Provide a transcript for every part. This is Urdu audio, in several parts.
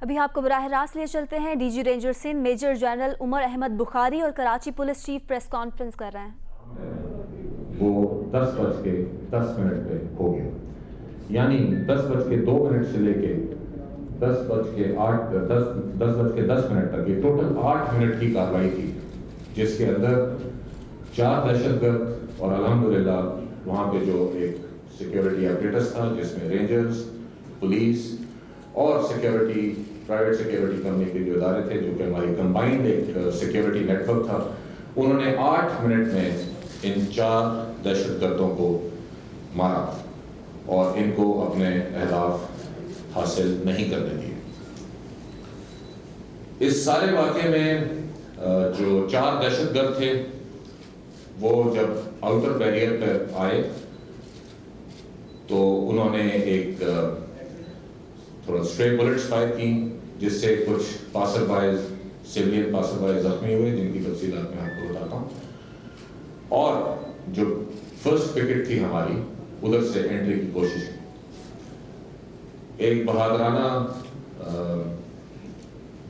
ابھی آپ کو براہ راست لیے چلتے ہیں D G ranger Sindh major general Umar Ahmed Bukhari اور Karachi police chief press conference کر رہے ہیں۔ وہ 10:10 پہ ہو گیا، یعنی 10:02 سے لے کے 10:10 تک یہ ٹوٹل 8 منٹ کی کارروائی تھی، جس کے اندر 4 دہشت گرد اور الحمدللہ وہاں پہ جو ایک سیکیورٹی ایپریٹس تھا جس میں رینجرز، پولیس اور سیکیورٹی پرائیویٹ سیکیورٹی کمپنی کے جو ادارے تھے جو کہ ہماری کمبائنڈ ایک سیکیورٹی نیٹ ورک تھا، انہوں نے 8 منٹ میں ان 4 دہشت گردوں کو مارا اور ان کو اپنے اہداف حاصل نہیں کرنے دیے۔ اس سارے واقعے میں جو 4 دہشت گرد تھے وہ جب آؤٹر بیریئر پر آئے تو انہوں نے ایک تھوڑا اسٹرے بلٹس فائر کی، جس سے کچھ passers by civilian passers by زخمی ہوئے، جن کی تفصیلات میں آپ کو بتاتا ہوں۔ اور جو فرسٹ پکٹ تھی ہماری، ادھر سے انٹری کی کوشش کی۔ ایک بہادرانہ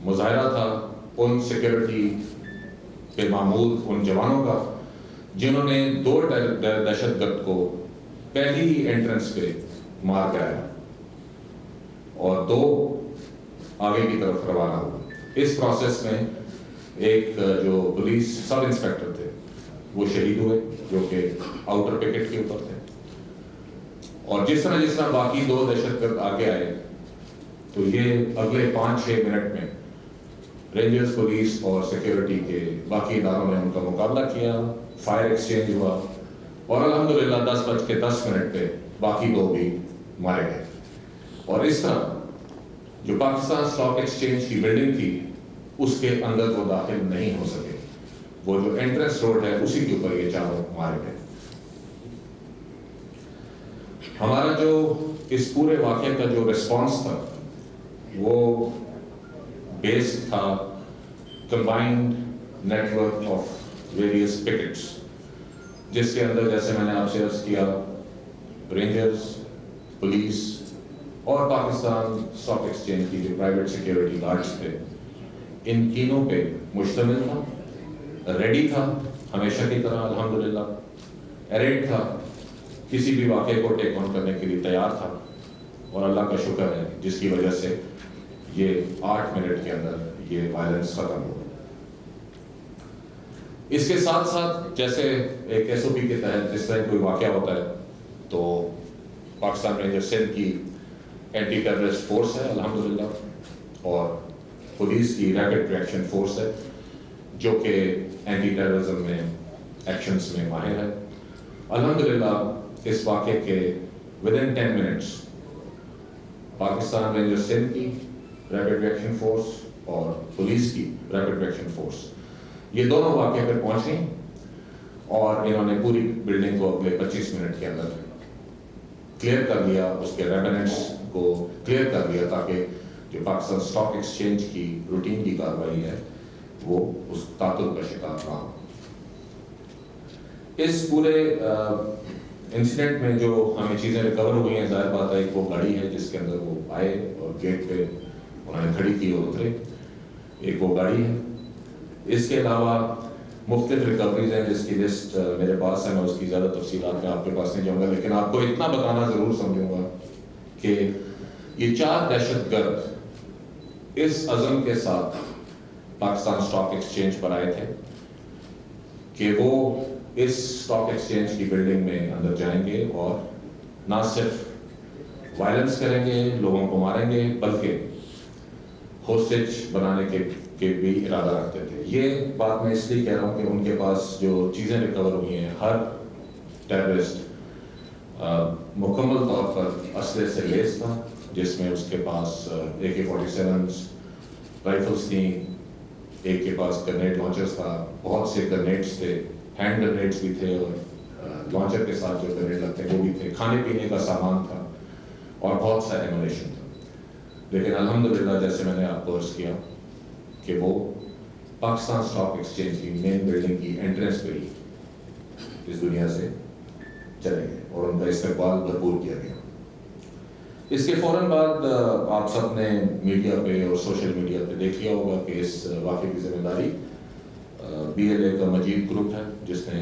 مظاہرہ تھا ان سیکیورٹی پہ معمول ان جوانوں کا جنہوں نے 2 دہشت گرد کو پہلی ہی انٹرنس پہ مار کرایا اور 2 آگے کی طرف روانہ ہوئے۔ اس پروسیس میں ایک جو پولیس سب انسپیکٹر تھے وہ شہید ہوئے، جو کہ آؤٹر پکٹ کے اوپر تھے۔ اور جس طرح باقی 2 دہشت گرد آگے آئے تو یہ اگلے 5-6 منٹ میں رینجرز، پولیس اور سیکیورٹی کے باقی اداروں نے ان کا مقابلہ کیا، فائر ایکسچینج ہوا اور الحمدللہ 10:10 پہ باقی 2 بھی مارے گئے۔ اور اس طرح جو پاکستان اسٹاک ایکسچینج کی بلڈنگ تھی اس کے اندر وہ داخل نہیں ہو سکے، وہ جو انٹرنس روڈ ہے اسی کے اوپر یہ 4 مارے گئے۔ ہمارا جو اس پورے واقعے کا جو ریسپانس تھا وہ بیس تھا combined network of various pickets, جس کے اندر جیسے میں نے آپ سے عرض کیا رینجرز، پولیس اور پاکستان اسٹاک ایکسچینج کی جو پرائیویٹ سیکیورٹی گارڈز تھے، ان تینوں پہ مشتمل تھا، ریڈی تھا ہمیشہ کی طرح، الحمدللہ اریڈ تھا، کسی بھی واقعے کو ٹیک آن کرنے کے لیے تیار تھا۔ اور اللہ کا شکر ہے جس کی وجہ سے یہ 8 منٹ کے اندر یہ وائلنس ختم ہو۔ اس کے ساتھ ساتھ جیسے ایک ایس او پی کے تحت جس طرح کوئی واقعہ ہوتا ہے تو پاکستان رینجر سندھ کی اینٹی ٹیررسٹ فورس ہے الحمدللہ، اور پولیس کی ریپڈ ریئیکشن فورس ہے جو کہ اینٹی ٹیررزم میں ایکشنز میں ماہر ہے۔ الحمدللہ اس واقعے کے ودن 10 منٹس پاکستان رینجر سندھ کی ریپڈ ریئیکشن فورس اور پولیس کی ریپڈ ریئیکشن فورس یہ دونوں واقعے پر پہنچ گئیں اور انہوں نے پوری بلڈنگ کو اگلے 25 منٹ کے اندر کلیئر کر لیا، اس کے ریمننٹس کو کلیئر کر لیا تاکہ جو پاکستان اسٹاک ایکسچینج کی روٹین کی کارروائی ہے وہ اس تعطل کا شکار نہ ہو۔ اس پورے انسیڈنٹ میں جو ہمیں چیزیں ریکور ہوئی ہیں، ظاہر بات ہے ایک وہ گاڑی ہے جس کے اندر وہ آئے اور گیٹ پہ انہوں نے کھڑی کی اور اترے، ایک وہ گاڑی ہے۔ اس کے علاوہ مختلف ریکوریز ہیں جس کی لسٹ میرے پاس ہے، میں اس کی زیادہ تفصیلات میں آپ کے پاس نہیں جاؤں گا، لیکن آپ کو اتنا بتانا ضرور سمجھوں گا کہ یہ 4 دہشت گرد اس عزم کے ساتھ پاکستان اسٹاک ایکسچینج پر آئے تھے کہ وہ اس اسٹاک ایکسچینج کی بلڈنگ میں اندر جائیں گے اور نہ صرف وائلنس کریں گے، لوگوں کو ماریں گے، بلکہ ہوسٹیج بنانے کے بھی ارادہ رکھتے تھے۔ یہ بات میں اس لیے کہہ رہا ہوں کہ ان کے پاس جو چیزیں ریکور ہوئی ہیں، ہر ٹیررسٹ مکمل طور پر اسلحے سے لیس تھا، جس میں اس کے پاس AK-47 رائفلس تھیں، ایک کے پاس گرنیڈ لانچرز تھا، بہت سے گرنیڈز تھے، ہینڈ گرنیڈز بھی تھے اور لانچر کے ساتھ جو گرنیڈ لگتے ہیں وہ بھی تھے، کھانے پینے کا سامان تھا اور بہت سا ایمونیشن تھا۔ لیکن الحمدللہ جیسے میں نے آپ کو عرض کیا کہ وہ پاکستان اسٹاک ایکسچینج کی مین بلڈنگ کی انٹرنس پہ ہی اس دنیا سے چلے گئے اور ان کا استقبال بھرپور کیا گیا۔ اس کے فوراً بعد آپ سب نے میڈیا پہ اور سوشل میڈیا پہ دیکھ لیا ہوگا کہ اس واقعے کی ذمہ داری BLA کا مجید گروپ ہے، جس نے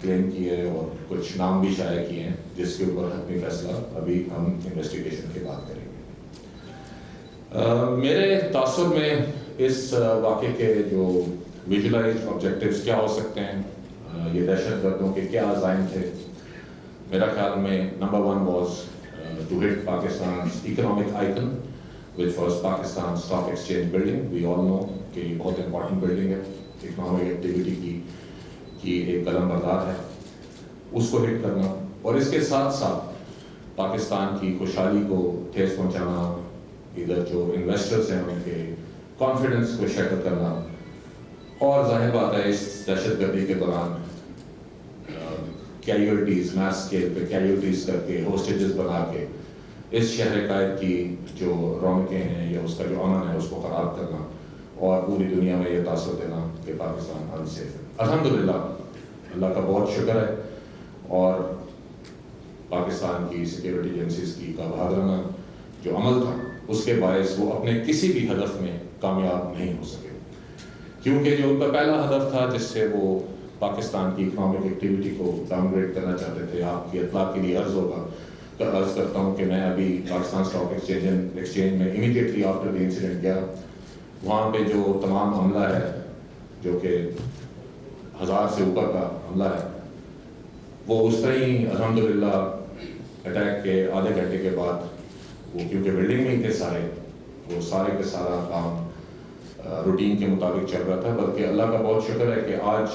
کلیم کیے اور کچھ نام بھی شائع کیے ہیں، جس کے اوپر حتمی فیصلہ ابھی ہم انویسٹیگیشن کے بعد کریں گے۔ میرے تاثر میں اس واقعے کے جو ویژولائزڈ آبجیکٹیوز کیا ہو سکتے ہیں، یہ دہشت گردوں کے کیا عزائم تھے، میرا خیال میں number 1 was to hit Pakistan's economic icon, which was Pakistan Stock Exchange building. We all know کہ یہ بہت امپورٹنٹ بلڈنگ ہے، اکنامک ایکٹیویٹی کی ایک قلم بردار ہے، اس کو ہٹ کرنا، اور اس کے ساتھ ساتھ پاکستان کی خوشحالی کو ٹھیس پہنچانا، ادھر جو انویسٹرز ہیں ان کے کانفیڈنس کو شیٹر کرنا، اور ظاہر بات ہے اس دہشت گردی کے دوران کیجویلٹیز، میس اسکیل پہ کیجویلٹیز کر کے، ہوسٹیجز بنا کے اس شہر قائد کی جو رونقیں ہیں یا اس کا جو امن ہے اس کو خراب کرنا، اور پوری دنیا میں یہ تاثر دینا کہ پاکستان انسیف ہے۔ الحمدللہ اللہ کا بہت شکر ہے، اور پاکستان کی سیکیورٹی ایجنسیز کی کا بہادرانہ جو عمل تھا اس کے باعث وہ اپنے کسی بھی ہدف میں کامیاب نہیں ہو سکے، کیونکہ جو ان کا پہلا ہدف تھا جس سے وہ پاکستان کی اکنامک ایکٹیویٹی کو ڈاؤن گریڈ کرنا چاہتے تھے، آپ کی اطلاع کے لیے عرض کرتا ہوں کہ میں ابھی پاکستان اسٹاک ایکسچینج میں امیڈیٹلی آفٹر دی انسیڈنٹ گیا، وہاں پہ جو تمام عملہ ہے جو کہ 1000 سے اوپر کا عملہ ہے، وہ اس طرح ہی الحمدللہ اٹیک کے آدھے گھنٹے کے بعد وہ کیونکہ بلڈنگ میں ہی تھے سارے، وہ سارے کے سارا کام روٹین کے مطابق چل رہا تھا، بلکہ اللہ کا بہت شکر ہے کہ آج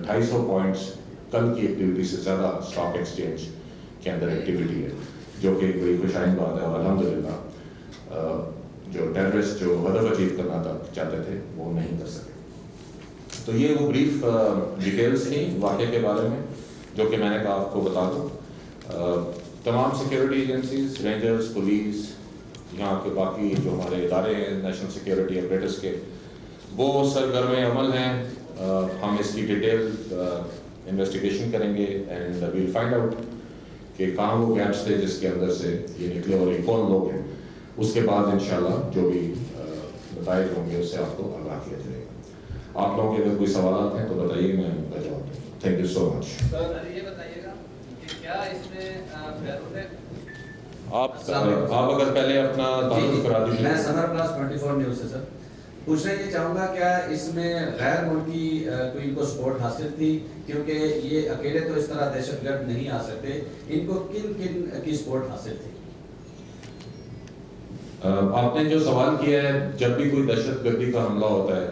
250 پوائنٹس کل کی ایکٹیویٹی سے زیادہ اسٹاک ایکسچینج کے اندر ایکٹیویٹی ہے، جو کہ ایک بڑی خوشائن بات ہے، اور الحمدللہ جو ٹیررسٹ جو ہدف اچیو کرنا چاہتے تھے وہ نہیں کر سکے۔ تو یہ وہ بریف ڈیٹیلز تھیں واقعے کے بارے میں جو کہ میں نے کہا آپ کو بتا دوں۔ تمام سیکیورٹی ایجنسیز، رینجرز، پولیس، یہاں کے باقی جو ہمارے ادارے ہیں نیشنل سیکیورٹی اپریٹس کے، وہ سرگرم عمل ہیں۔ ہم اس کی ڈیٹیل انویسٹیگیشن کریں گے اینڈ ویل فائنڈ آؤٹ کہ کہاں وہ گیپس تھے جس کے اندر سے یہ نکلے اور یہ کون لوگ ہیں۔ اس کے بعد انشاءاللہ جو بھی نتائج ہوں گے اس سے آپ کو آگاہ کیا جائے گا۔ آپ لوگوں کے اگر کوئی سوالات ہیں تو بتائیے، میں ان کا جواب دوں گا۔ تھینک یو سو مچ۔ سر یہ بتائیے گا کہ کیا اس میں آپ اگر پہلے اپنا تعارف کرا دیجیے۔ میں سمر پلس 24 نیوز سے سر پوچھنا یہ چاہوں گا، کیا اس میں غیر ملکی کوئی ان کو سپورٹ حاصل تھی؟ کیونکہ یہ اکیلے تو اس طرح دہشت گرد نہیں آ سکتے، ان کو کن کن کی سپورٹ حاصل تھی؟ آپ نے جو سوال کیا ہے، جب بھی کوئی دہشت گردی کا حملہ ہوتا ہے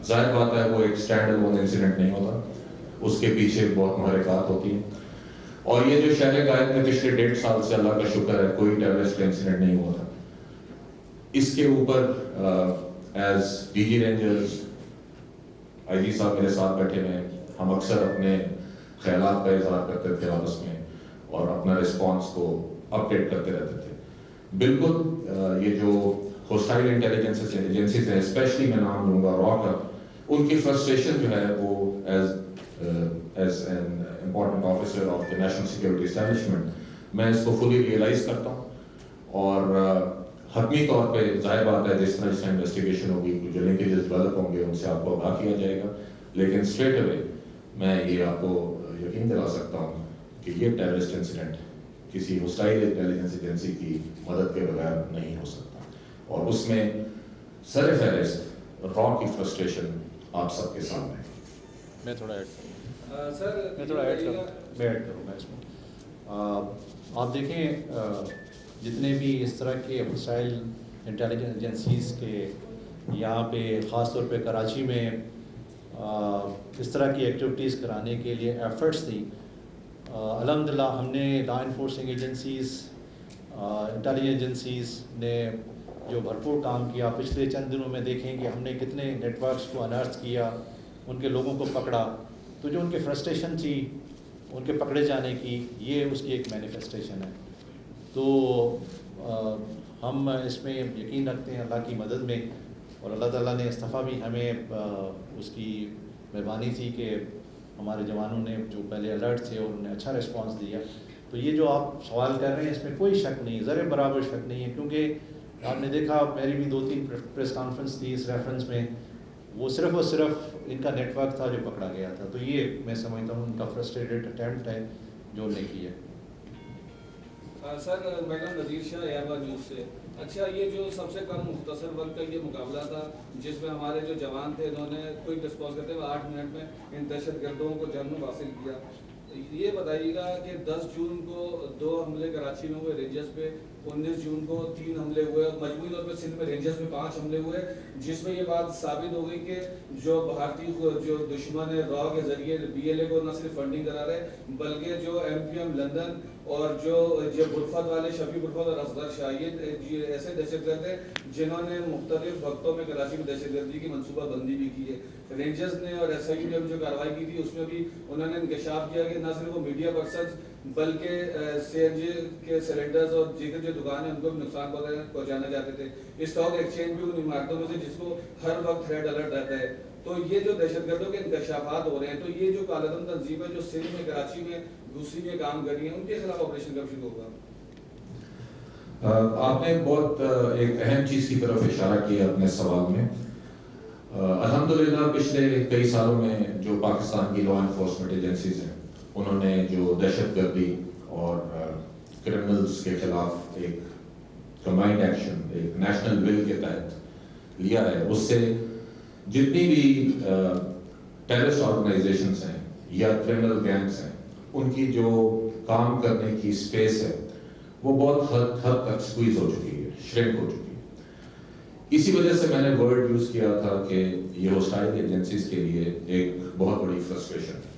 ظاہر بات ہے وہ ایک اسٹینڈ الون انسیڈنٹ نہیں ہوتا، اس کے پیچھے بہت محرکات ہوتی ہیں، اور یہ جو شہر قائد میں پچھلے 1.5 سال سے اللہ کا شکر ہے کوئی ٹیررسٹ کا انسیڈنٹ نہیں ہوا تھا۔ اس کے اوپر ایز DG رینجرز IG صاحب میرے ساتھ بیٹھے ہوئے ہیں، ہم اکثر اپنے خیالات کا اظہار کرتے تھے آپس میں اور اپنا رسپانس کو اپڈیٹ کرتے رہتے تھے۔ بالکل یہ جو ہوسٹائل انٹیلیجنس ایجنسیز ہیں، اسپیشلی میں نام لوں گا را کا، ان کی فرسٹریشن جو ہے وہ as an important officer of the national security establishment میں اس کو فلی ریئلائز کرتا ہوں، اور حتمی طور پہ ظاہر بات ہے جس طرح انویسٹیگیشن ہوگی جو لنکیجز ڈیولپ ہوں گے ان سے آپ کو آگاہ کیا جائے گا، لیکن اسٹریٹ اوے میں یہ آپ کو یقین دلا سکتا ہوں کہ یہ ٹیررسٹ انسیڈنٹ کسی ہوسٹائل انٹیلیجنس ایجنسی کی مدد کے بغیر نہیں ہو سکتا، اور اس میں سر فہرست را کی فرسٹریشن آپ سب کے سامنے ہے۔ میں تھوڑا ایڈ کروں گا اس میں۔ آپ دیکھیں جتنے بھی اس طرح کے وسائل انٹیلیجنس ایجنسیز کے یہاں پہ خاص طور پہ کراچی میں اس طرح کی ایکٹیویٹیز کرانے کے لیے ایفرٹس تھی، الحمدللہ ہم نے law enforcing agencies, intelligence agencies نے جو بھرپور کام کیا۔ پچھلے چند دنوں میں دیکھیں کہ ہم نے کتنے نیٹ ورکس کو انرتھ کیا، ان کے لوگوں کو پکڑا، تو جو ان کی فرسٹریشن تھی ان کے پکڑے جانے کی، یہ اس کی ایک مینیفیسٹیشن ہے۔ تو ہم اس میں یقین رکھتے ہیں اللہ کی مدد میں، اور اللہ تعالیٰ نے اس دفعہ بھی ہمیں اس کی مہربانی تھی کہ ہمارے جوانوں نے جو پہلے الرٹ تھے اور انہیں اچھا رسپانس دیا، تو یہ جو آپ سوال کر رہے ہیں اس میں کوئی شک نہیں، ذرے برابر شک نہیں ہے، کیونکہ آپ نے دیکھا میری بھی 2-3 پریس کانفرنس تھی اس ریفرنس میں، وہ صرف اور صرف ان کا نیٹ ورک تھا جو پکڑا گیا تھا. تو یہ میں سمجھتا ہوں ان کا فرسٹریٹڈ اٹیمپٹ ہے جو انہوں نے کیا. سر میڈم نذیر شاہ ایئر نیوز سے. اچھا، یہ جو سب سے کم مختصر وقت کا یہ مقابلہ تھا جس میں ہمارے جو جوان تھے انہوں نے کوئی ڈسپوز کرتے ہوئے 8 منٹ میں ان دہشت گردوں کو جنم حاصل کیا. یہ بتائیے گا کہ 10 جون کو 2 حملے کراچی میں ہوئے رینجرز پہ، 19 جون کو 3 حملے ہوئے، مجموعی طور پہ سندھ میں رینجرز میں 5 حملے ہوئے، جس میں یہ بات ثابت ہو گئی کہ جو بھارتی جو دشمن ہے را کے ذریعے BLA کو نہ صرف فنڈنگ کرا رہے بلکہ جو MPM لندن اور جو برفت والے شفیع برفت اور اصغر شاہ، یہ ایسے دہشت گرد ہیں جنہوں نے مختلف وقتوں میں کراچی میں دہشت گردی کی منصوبہ بندی بھی کی ہے. رینجرز نے اور SIU نے جو کارروائی کی تھی اس میں بھی انہوں نے انکشاف کیا کہ نہ صرف وہ میڈیا پرسنز بلکہ CNG کے سلنڈرز اور دیگر جو دکان ہیں ان کو بھی نقصان پہنچانا چاہتے تھے. اسٹاک ایکسچینج بھی ان عمارتوں میں سے جس کو ہر وقت ریڈ الرٹ رہتا ہے. تو یہ جو دہشت گردوں کے انکشافات ہو رہے ہیں، تو یہ جو کالعدم تنظیمیں جو سندھ میں کراچی میں دوسری میں کام کر رہی ہیں، ان کے خلاف آپریشن کب شروع ہوگا؟ آپ نے بہت ایک اہم چیز کی طرف اشارہ کیا اپنے سوال میں. الحمدللہ پچھلے کئی سالوں میں جو پاکستان کی لا انفورسمنٹ ایجنسیز ہیں انہوں نے جو دہشت گردی اور کرمنلز کے خلاف ایک کمبائنڈ ایکشن ایک نیشنل ول کے تحت لیا ہے، اس سے جتنی بھی ٹیررسٹ آرگنائزیشنز ہیں یا کرمنل گینگز ہیں ان کی جو کام کرنے کی اسپیس ہے وہ بہت حد تک سکویز ہو چکی ہے، شرنک ہو چکی ہے. اسی وجہ سے میں نے ورڈ یوز کیا تھا کہ یہ ہوسٹائل ایجنسیز کے لیے ایک بہت بڑی فرسٹریشن ہے،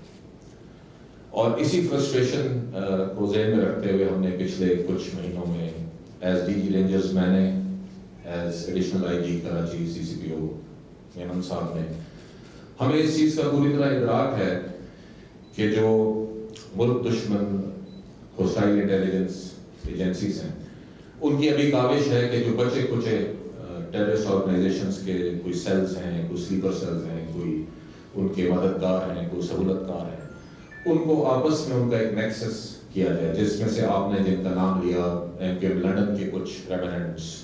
اور اسی فرسٹریشن کو ذہن میں رکھتے ہوئے ہم نے پچھلے کچھ مہینوں میں ایز DG رینجرز میں نے as additional IG Karachi CCPO Memon صاحب نے، ہمیں اس چیز کا پوری طرح ادراک ہے کہ جو ملک دشمن ہوسٹائل انٹیلیجنس ایجنسیز ہیں ان کی ابھی کاوش ہے کہ جو بچے کچے ٹیررسٹ آرگنائزیشنز کے کوئی سیلز ہیں، کوئی سلیپر سیلز ہیں، کوئی ان کے مددگار ہیں، کوئی سہولت کار ہیں، ان کو آپس میں ان کا ایک نیکسس کیا جائے، جس میں سے آپ نے جن کا نام لیا MPM لنڈن کے کچھ ریمننٹس،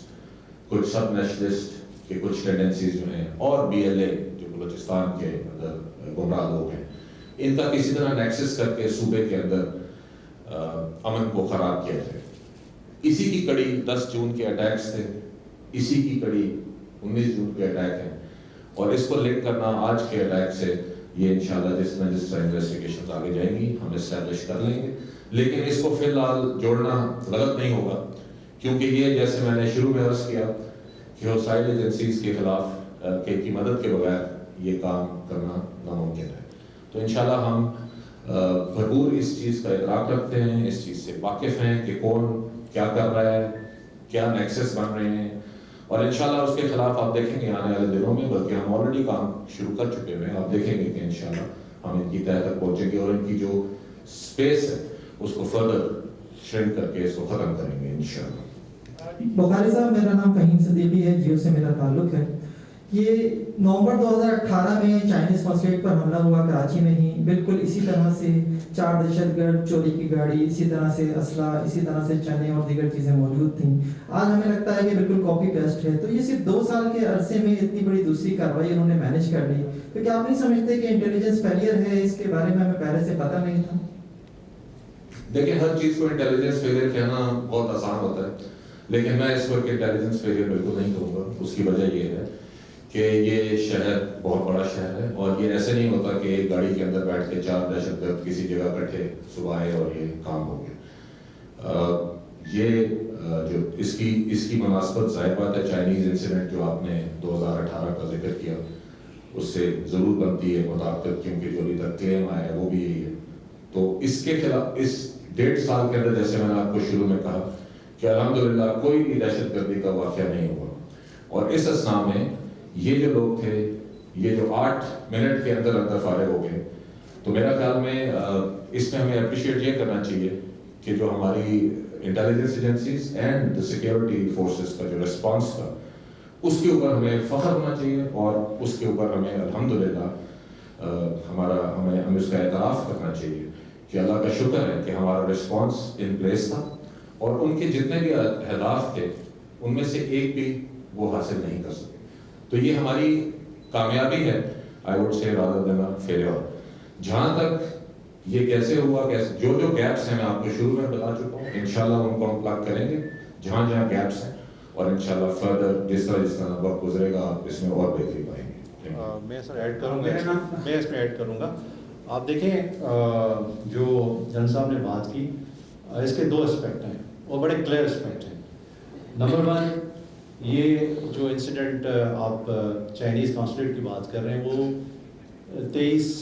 کچھ سب نیشنلسٹ کے کچھ ٹینڈنسیز جو ہیں، اور BLA جو بلوچستان کے اندر گمراہ لوگ ہیں، ان کا کسی طرح نیکسس کر کے صوبے کے اندر امن کو خراب کیا جائے. اسی کی کڑی 10 جون کے اٹیکس تھے، اسی کی کڑی 19 جون کے اٹیک ہیں، اور اس کو لنک کرنا آج کے اٹیک سے یہ انشاءاللہ جس طرح انویسٹیگیشنز آگے جائیں گی ہم اسٹیبلش کر لیں گے. لیکن اس کو فی الحال جوڑنا غلط نہیں ہوگا، کیونکہ یہ جیسے میں نے شروع میں عرض کیا کہ ہوسٹائل ایجنسیز کے خلاف کی مدد کے بغیر یہ کام کرنا ناممکن ہے. تو انشاءاللہ ہم بھرپور اس چیز کا ادراک رکھتے ہیں، اس چیز سے واقف ہیں کہ کون کیا کر رہا ہے، کیا نیکسس بن رہے ہیں، اور انشاءاللہ اس کے خلاف آپ دیکھیں گے آنے والے دنوں میں، بلکہ ہم آلریڈی کام شروع کر چکے ہوئے ہیں. آپ دیکھیں گے کہ انشاءاللہ ہم ان کی تہہ تک پہنچیں گے اور ان کی جو سپیس ہے اس کو فردر شرنک کر کے اس کو ختم کریں گے انشاءاللہ. بخاری صاحب، میرا نام فہیم صدیقی ہے، جیو سے میرا تعلق ہے. یہ نومبر 2018 میں چائنیز قونصلیٹ پر حملہ ہوا کراچی میں ہی، بالکل اسی طرح سے 4 دہشت گرد، چوری کی گاڑی، اسی طرح سے اسلحہ، اسی طرح سے چنے اور دیگر چیزیں موجود تھیں. آج ہمیں لگتا ہے کہ بالکل کاپی پیسٹ ہے. تو یہ صرف 2 سال کے عرصے میں اتنی بڑی دوسری کارروائی انہوں نے مینیج کر لی، تو کیا آپ نہیں سمجھتے کہ انٹیلیجنس فیلئر ہے؟ اس کے بارے میں ہمیں پہلے سے پتہ نہیں تھا. دیکھیں، ہر چیز کو انٹیلیجنس فیلئر کہنا بہت آسان ہوتا ہے، لیکن میں اس وقت انٹیلیجنس فیلئر بالکل نہیں کہوں گا. اس کی وجہ یہ ہے کہ یہ شہر بہت بڑا شہر ہے، اور یہ ایسے نہیں ہوتا کہ ایک گاڑی کے اندر بیٹھ کے 4 دہشت گرد کسی جگہ بیٹھے صبح آئے اور یہ کام ہو گیا. یہ جو اس کی مناسبت ظاہر بات ہے، چائنیز انسیڈنٹ جو آپ نے 2018 کا ذکر کیا اس سے ضرور بنتی ہے مطابقت، کیونکہ جو ابھی تک کلیم آیا ہے وہ بھی یہی ہے. تو اس کے خلاف اس 1.5 سال کے اندر جیسے میں نے آپ کو شروع میں کہا کہ الحمدللہ کوئی بھی دہشت گردی کا واقعہ نہیں ہوا، اور اس اثناء میں یہ جو لوگ تھے یہ جو 8 منٹ کے اندر فارغ ہو گئے. تو میرا خیال میں اس میں ہمیں اپریشیٹ یہ کرنا چاہیے کہ جو ہماری intelligence agencies and the security forces کا جو ریسپانس تھا اس کے اوپر ہمیں فخر ہونا چاہیے، اور اس کے اوپر ہمیں الحمدللہ ہمیں اس کا اعتراف کرنا چاہیے کہ اللہ کا شکر ہے کہ ہمارا رسپانس ان پلیس تھا اور ان کے جتنے بھی اہداف تھے ان میں سے ایک بھی وہ حاصل نہیں کر سکے. تو یہ ہماری کامیابی ہے, I would say rather than a failure. جہاں تک یہ کیسے ہوا, کیسے جو گیپس ہیں میں آپ کو شروع میں بتا چکا ہوں, انشاءاللہ ان کو ہم پلگ کریں گے جہاں جہاں گیپس ہیں, اور انشاءاللہ فردر جس طرح وقت گزرے گا آپ اس میں اور بہتری پائیں گے. میں سر ایڈ کروں گا, میں اس میں ایڈ کروں گا. آپ دیکھیں جو جن صاحب نے بات کی, اس کے دو اسپیکٹ ہیں اور بڑے کلیئر اسپیکٹ ہیں. نمبر 1, یہ جو انسیڈنٹ آپ چائنیز کانسولیٹ کی بات کر رہے ہیں وہ 23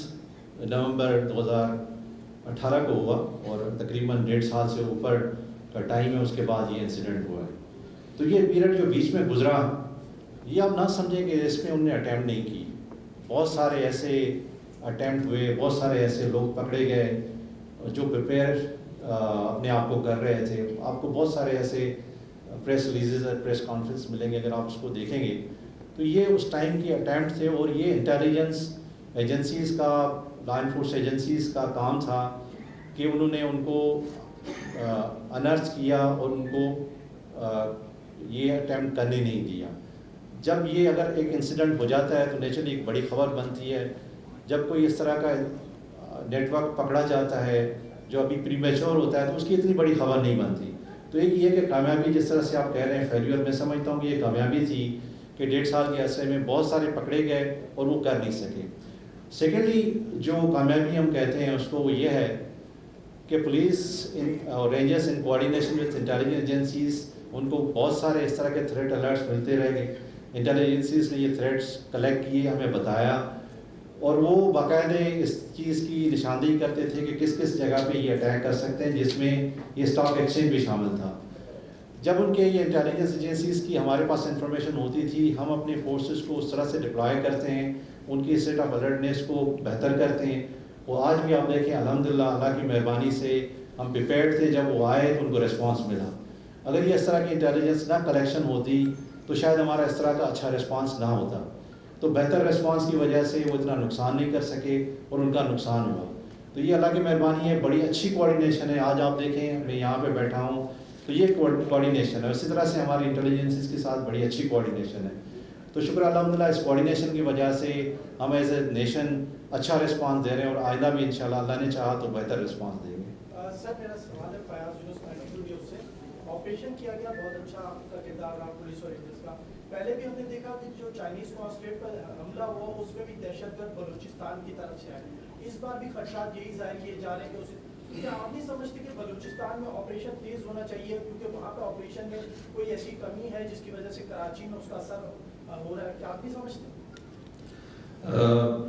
نومبر 2018 کو ہوا اور تقریباً 1.5 سال سے اوپر کا ٹائم ہے اس کے بعد یہ انسیڈنٹ ہوا ہے. تو یہ پیریڈ جو بیچ میں گزرا, یہ آپ نہ سمجھیں کہ اس میں انہوں نے اٹیمپٹ نہیں کی. بہت سارے ایسے اٹیمپٹ ہوئے, بہت سارے ایسے لوگ پکڑے گئے جو پریپیئر اپنے آپ کو کر رہے تھے. آپ کو بہت سارے ایسے پریس ریلیزز اور پریس کانفرنس ملیں گے, اگر آپ اس کو دیکھیں گے تو یہ اس ٹائم کے اٹیمپٹ تھے. اور یہ انٹیلیجنس ایجنسیز کا, لا انفورس ایجنسیز کا کام تھا کہ انہوں نے ان کو انرتھ کیا اور ان کو یہ اٹیمپٹ کرنے نہیں دیا. جب یہ اگر ایک انسیڈنٹ ہو جاتا ہے تو نیچرلی ایک بڑی خبر بنتی ہے. جب کوئی اس طرح کا نیٹ ورک پکڑا جاتا ہے جو ابھی پری میچور ہوتا ہے تو اس کی اتنی بڑی خبر نہیں بنتی. تو ایک یہ کہ کامیابی, جس طرح سے آپ کہہ رہے ہیں فیلیور, میں سمجھتا ہوں کہ یہ کامیابی تھی کہ 1.5 سال کے عرصے میں بہت سارے پکڑے گئے اور وہ کر نہیں سکے. سیکنڈلی جو کامیابی ہم کہتے ہیں اس کو وہ یہ ہے کہ پولیس اور rangers in coordination with intelligence agencies, ان کو بہت سارے اس طرح کے تھریٹ الرٹس ملتے رہے گئے. انٹیلیجنس ایجنسیز نے یہ تھریٹس کلیکٹ کیے, ہمیں بتایا, اور وہ باقاعدہ اس چیز کی نشاندہی کرتے تھے کہ کس کس جگہ پہ یہ اٹیک کر سکتے ہیں, جس میں یہ اسٹاک ایکسچینج بھی شامل تھا. جب ان کے یہ انٹیلیجنس ایجنسیز کی ہمارے پاس انفارمیشن ہوتی تھی, ہم اپنے فورسز کو اس طرح سے ڈپلائے کرتے ہیں, ان کی اسٹیٹ آف الرٹنیس کو بہتر کرتے ہیں. وہ آج بھی آپ دیکھیں الحمدللہ اللہ کی مہربانی سے ہم پریپیئرڈ تھے. جب وہ آئے تو ان کو ریسپانس ملا. اگر یہ اس طرح کی انٹیلیجنس نہ کلیکشن ہوتی تو شاید ہمارا اس طرح کا اچھا ریسپانس نہ ہوتا. تو بہتر ریسپانس کی وجہ سے وہ اتنا نقصان نہیں کر سکے اور ان کا نقصان ہوا. تو یہ اللہ کی مہربانی ہے, بڑی اچھی کوآرڈینیشن ہے. آج آپ دیکھیں میں یہاں پہ بیٹھا ہوں تو یہ کوآرڈینیشن ہے. اسی طرح سے ہماری انٹیلیجنسز کے ساتھ بڑی اچھی کوآرڈینیشن ہے. تو شکر الحمدللہ اس کوآرڈینیشن کی وجہ سے ہم ایز اے نیشن اچھا رسپانس دے رہے ہیں, اور آئندہ بھی انشاءاللہ اللہ نے چاہا تو بہتر رسپانس دیں گے. سر میرا سوال ہے فیاض یونس مائیکل نیوز سے. آپریشن کیا گیا, بہت اچھا آپ کا کردار رہا پولیس اور رینجرز کا. پہلے بھی ہم نے دیکھا کہ جو چائنیز کانسولیٹ پر حملہ ہوا اس میں بھی دہشت گرد بلوچستان کی طرف سے آئے. اس بار بھی خدشات یہی ظاہر کیے جا رہے ہیں کہ اسے, کیا آپ نہیں سمجھتے کہ بلوچستان میں آپریشن تیز ہونا چاہیے, کیونکہ وہاں پہ آپریشن میں کوئی ایسی کمی ہے جس کی وجہ سے کراچی میں اس کا اثر ہو رہا ہے, کیا آپ نہیں سمجھتے؟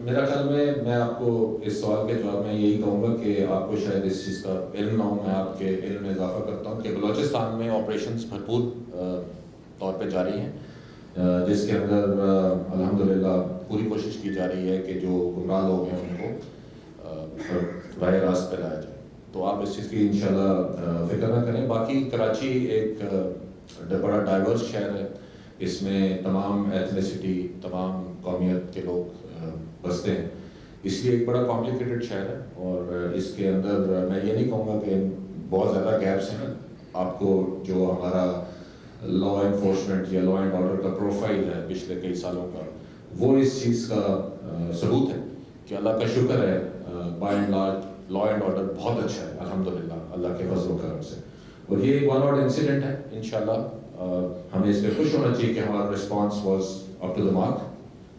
میرا خیال میں آپ کو اس سوال کے جواب میں یہی کہوں گا کہ آپ کو شاید اس چیز کا علم نہ ہو. میں آپ کے علم میں اضافہ کرتا ہوں کہ بلوچستان میں آپریشنز بھرپور طور پہ جاری ہیں, جس کے اندر الحمدللہ پوری کوشش کی جا رہی ہے کہ جو گمراہ لوگ ہیں ان کو راہ راست پہ لایا جائے. تو آپ اس چیز کی انشاءاللہ فکر نہ کریں. باقی کراچی ایک بڑا ڈائیورس شہر ہے, اس میں تمام ایتھنیسٹی, تمام قومیت کے لوگ بستے ہیں, اس لیے ایک بڑا کمپلیکیٹڈ شہر ہے. اور اس کے اندر میں یہ نہیں کہوں گا کہ بہت زیادہ گیپس ہیں. آپ کو جو ہمارا لا انفورسمنٹ یا لا اینڈ آرڈر کا پروفائل ہے پچھلے کئی سالوں کا, وہ اس چیز کا ثبوت ہے کہ اللہ کا شکر ہے by and large law and order بہت اچھا ہے الحمدللہ اللہ کے فضل و کرم سے. اور یہ ایک ون آؤٹ انسیڈنٹ ہے. انشاءاللہ ہمیں اس پہ خوش ہونا چاہیے کہ ہمارا response was up to the mark,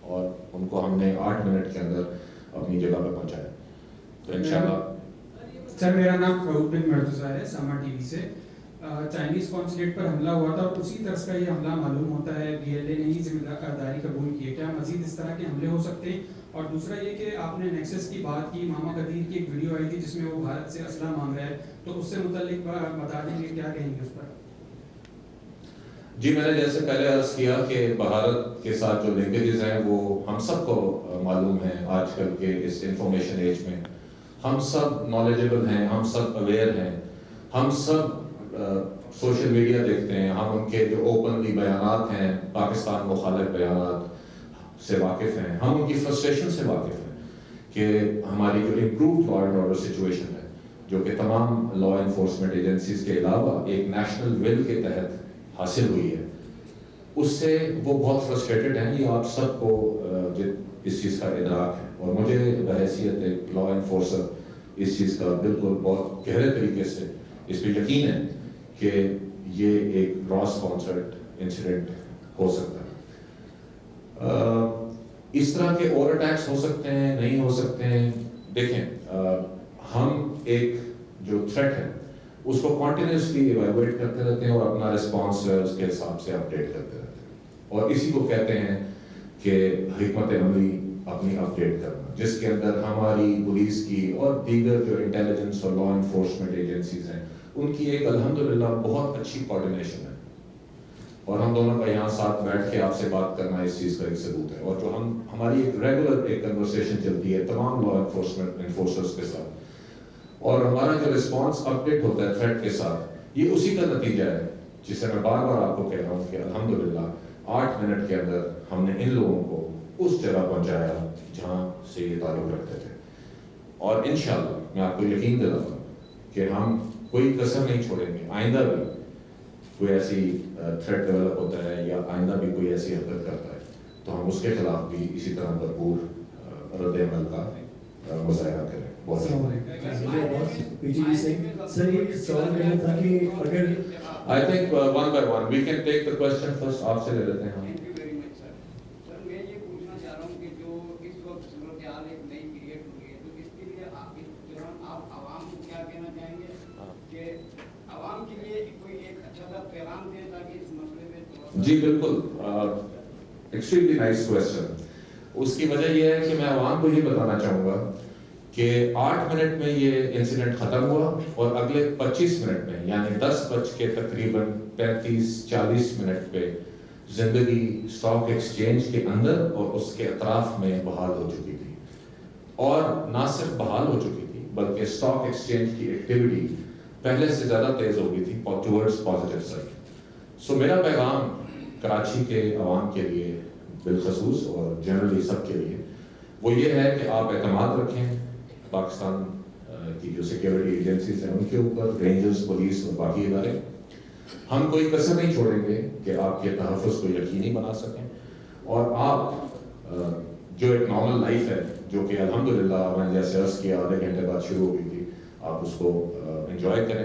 اور ان کو ہم نے 8 منٹ کے اندر اپنی جگہ پہ پہنچایا. تو انشاءاللہ. سر میرا نام فروغ بن مرتضیٰ ہے, ساما ٹی وی سے. چائنیز کانسولیٹ پر حملہ ہوا تھا, اسی طرز کا یہ حملہ معلوم ہوتا ہے, بی ایل اے نے ہی ذمہ داری قبول کی ہے. کیا مزید اس طرح کے حملے ہو سکتے ہیں؟ اور دوسرا یہ کہ آپ نے نیکسس کی بات کی, ماما قدیر کی ایک ویڈیو آئی تھی جس میں وہ بھارت سے اسلحہ مانگ رہا ہے, تو اس سے متعلق بتا دیں گے, کیا کہیں گے اس پر؟ جی میں نے جیسے پہلے عرض کیا کہ بھارت کے ساتھ جو لنکیجز ہیں وہ ہم سب کو معلوم ہیں. آج کل کے اس انفارمیشن ایج میں ہم سب نالجبل ہیں, ہم سب اویئر ہیں, ہم سب سوشل میڈیا دیکھتے ہیں, ہم ان کے جو اوپنلی بیانات ہیں پاکستان مخالف بیانات سے واقف ہیں, ہم ان کی فرسٹریشن سے واقف ہیں کہ ہماری جو improved law and order situation ہے جو کہ تمام لا انفورسمنٹ ایجنسیز کے علاوہ ایک نیشنل ول کے تحت حاصل ہوئی ہے، اس سے وہ بہت فرسٹریٹڈ ہیں. یہ آپ سب کو اس چیز کا ادراک ہے، اور مجھے بحیثیت ایک لا انفورسر اس چیز کا بالکل بہت گہرے طریقے سے اس پہ یقین ہے کہ یہ ایک را اسپانسرڈ انسیڈنٹ ہو سکتا ہے. اس طرح کے اور اٹیکس ہو سکتے ہیں، نہیں ہو سکتے ہیں. دیکھیں، ہم ایک جو تھریٹ ہے اس کو کنٹینیوسلی ایویلویٹ کرتے رہتے ہیں اور اپنا رسپانس اس کے حساب سے اپڈیٹ کرتے رہتے ہیں، اور اسی کو کہتے ہیں کہ حکمت عملی اپنی اپڈیٹ کرنا، جس کے اندر ہماری پولیس کی اور دیگر جو انٹیلیجنس اور لا انفورسمنٹ ایجنسیز ہیں ان کی ایک الحمدللہ بہت اچھی کوارڈینیشن ہے، اور ہم دونوں کا یہاں ساتھ بیٹھ کے آپ سے بات کرنا اس چیز کا ایک ثبوت ہے. اور جو ہماری ایک ریگولر ایک کنورسیشن چلتی ہے تمام لا انفورسمنٹ انفورسرز کے ساتھ، اور ہمارا جو رسپانس اپڈیٹ ہوتا ہے تھریٹ کے ساتھ، یہ اسی کا نتیجہ ہے جسے میں بار بار آپ کو کہہ رہا ہوں کہ الحمدللہ 8 منٹ کے اندر ہم نے ان لوگوں کو اس جگہ پہنچایا جہاں سے یہ تعلق رکھتے تھے. اور انشاءاللہ میں آپ کو یقین دلاتا ہوں کہ ہم کوئی کسر نہیں چھوڑیں گے. آئندہ بھی کوئی ایسی تھریٹ ڈیولپ ہوتا ہے یا آئندہ بھی کوئی ایسی حرکت کرتا ہے تو ہم اس کے خلاف بھی اسی طرح بھرپور رد عمل کا مظاہرہ کریں. بہت I think one by one we can take the question first. آپ سے لے لیتے ہیں ہم. میں یہ پوچھنا چاہ رہا ہوں کہ جو اس وقت صورتحال ایک نئی کریٹ ہو گئی ہے، تو اس کے لیے آپ عوام کو کیا کہنا چاہیں گے کہ عوام کے لیے کوئی ایک اچھا سا پیغام دیں تاکہ اس مسئلے میں؟ جی بالکل، ایکسٹریملی نائس کویسچن. اس کی وجہ یہ ہے کہ میں عوام کو یہ بتانا چاہوں گا کہ 8 منٹ میں یہ انسیڈنٹ ختم ہوا، اور اگلے 25 منٹ میں یعنی 10 بج کے تقریباً 35-40 منٹ پہ زندگی اسٹاک ایکسچینج کے اندر اور اس کے اطراف میں بحال ہو چکی تھی. اور نہ صرف بحال ہو چکی تھی بلکہ اسٹاک ایکسچینج کی ایکٹیویٹی پہلے سے زیادہ تیز ہو گئی تھی ٹورڈز پازیٹیو سائڈ. سو میرا پیغام کراچی کے عوام کے لیے بالخصوص اور جنرلی سب کے لیے وہ یہ ہے کہ آپ اعتماد رکھیں پاکستان کی جو سیکیورٹی ایجنسیز ہیں ان کے اوپر، رینجرز، پولیس اور باقی ادارے. ہم کوئی کسر نہیں چھوڑیں گے کہ آپ کے تحفظ کو یقینی بنا سکیں، اور آپ جو ایک نارمل لائف ہے جو کہ الحمدللہ میں نے جیسے عرض کیا آدھے گھنٹے بعد شروع ہو گئی تھی، آپ اس کو انجوائے کریں،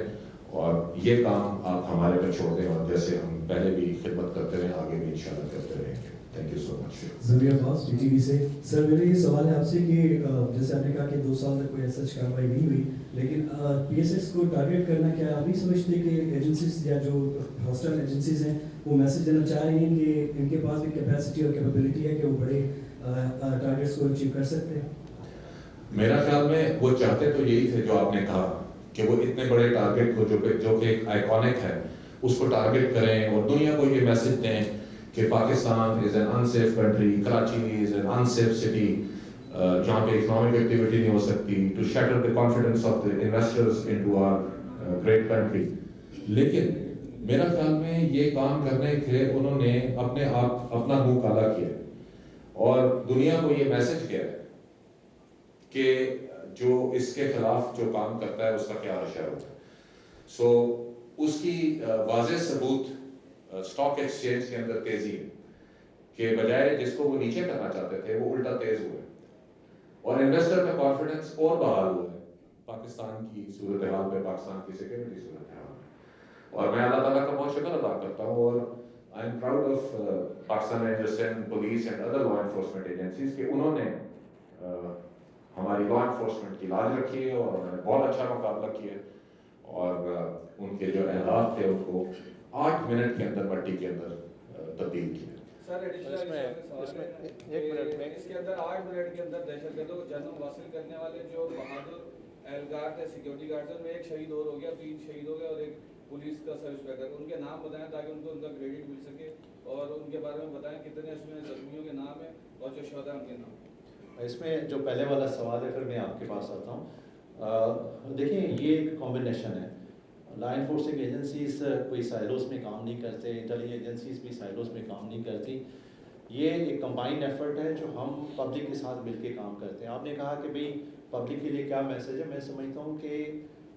اور یہ کام آپ ہمارے پر چھوڑ دیں، اور جیسے ہم پہلے بھی خدمت کرتے رہے آگے بھی انشاءاللہ کرتے رہیں گے. تھینک یو سو مچ. زمیر عباس ٹی وی سے. سر میرا یہ سوال ہے آپ سے کہ جیسے آپ نے کہا کہ 2 سال تک کوئی ایسا کارروائی نہیں ہوئی، لیکن پی ایس ایس کو ٹارگیٹ کرنا، کیا آپ نہیں سمجھتے کہ ایجنسیز یا جو ہاسٹل ایجنسیز ہیں وہ میسج دینا چاہ رہی ہیں کہ ان کے پاس بھی کیپیسٹی اور کیپیبلٹی ہے کہ وہ بڑے ٹارگیٹس کو اچیو کر سکتے ہیں؟ میرا خیال میں وہ چاہتے تو یہی تھے جو آپ نے کہا کہ وہ اتنے بڑے ٹارگیٹ کو جو کہ ایک آئیکونک ہے اس کو ٹارگیٹ کریں اور دنیا کو یہ میسج دیں کہ Pakistan is an unsafe country, Karachi is an unsafe city جہاں پہ اکنامک ایکٹیویٹی نہیں ہو سکتی، to shatter the confidence of the investors into our great country. لیکن میرا خیال میں یہ کام کرنے کے انہوں نے اپنا منہ کالا کیا اور دنیا کو یہ میسج کیا ہے کہ جو اس کے خلاف جو کام کرتا ہے اس کا کیا حشر ہوتا ہے. سو اس کی واضح ثبوت اسٹاک ایکسچینج کے اندر تیزی ہے کہ بجائے جس کو وہ نیچے کرنا چاہتے تھے وہ الٹا تیز ہوئے، اور انویسٹر کا کانفیڈنس اور بحال ہوا ہے پاکستان کی صورتحال پہ، پاکستان کی سیکورٹی صورتحال پہ. اور میں اللہ تعالیٰ کا بہت شکر ادا کرتا ہوں، اور I am proud of Pakistan rangers and police and other law enforcement agencies کہ انہوں نے ہماری لا انفورسمنٹ کی لاج رکھی ہے اور انہوں نے بہت اچھا مقابلہ کیا، اور ان کے جو اہداف تھے ان کو 8 منٹ کے اندر مٹی کے اندر تبدیل کیا. سر اس کے اندر 8 منٹ کے اندر دہشت گردوں کو جنم حاصل کرنے والے جو بہادر اہلکار تھے، سیکورٹی گارڈ تھے، ان میں ایک شہید اور ہو گیا، 3 شہید ہو گئے اور ایک پولیس کا سب انسپیکٹر. ان کے نام بتائیں تاکہ ان کو ان کا کریڈٹ مل سکے، اور ان کے بارے میں بتائیں کتنے اس میں زخمیوں کے نام ہیں اور جو شہداء ان کے نام. اس میں جو پہلے والا سوال ہے پھر میں آپ کے پاس آتا ہوں. دیکھیں یہ ایک کمبینیشن ہے. لا انفورسنگ ایجنسیز کوئی سائلوز میں کام نہیں کرتے، انٹیلیجنس ایجنسیز بھی سائلوز میں کام نہیں کرتی. یہ ایک کمبائنڈ ایفرٹ ہے جو ہم پبلک کے ساتھ مل کے کام کرتے ہیں. آپ نے کہا کہ بھئی پبلک کے لیے کیا میسج ہے. میں سمجھتا ہوں کہ